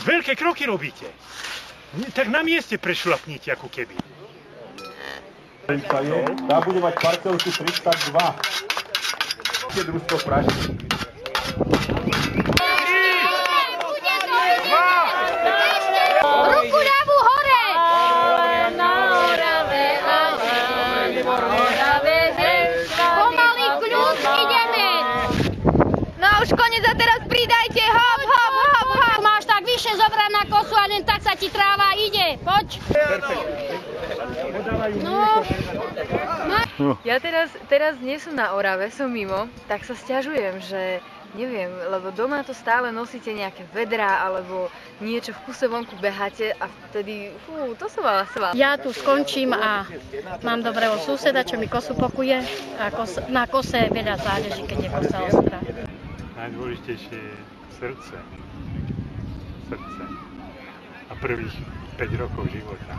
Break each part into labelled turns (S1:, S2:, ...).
S1: Veľké kroky robíte. Tak na mieste prešlapnite ako keby.
S2: Tá bude mať parcelku 32. Družstvo Pražky.
S3: Ruku ľavú hore! Pomalý kľúč, ideme! No už konec a teraz pridajte, hop, hop, hop, hop! Máš tak vyššie zobrať na kosu a len tak sa ti tráva ide, poď! No.
S4: Ja teraz nie som na Orave, som mimo, tak sa sťažujem, že neviem, lebo doma to stále nosíte nejaké vedrá alebo niečo v kuse vonku beháte a vtedy, to som mala sval.
S5: Ja tu skončím a mám dobrého suseda, čo mi kosu pokuje a na kose veľa záleží, keď je kosa ostrá.
S1: Najdôležitejšie je srdce. A prvých 5 rokov života.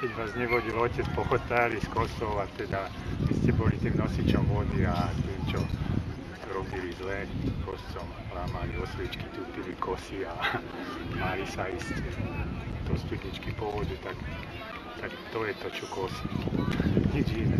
S1: Keď vás nevodil otec po chotári s kosou a teda vy ste boli tým nosičom vody a tým, čo robili zle koscom, lámali osličky, tupili kosy a mali sa ísť do studničky po vodu, tak to je to, čo kosí. Nič iné.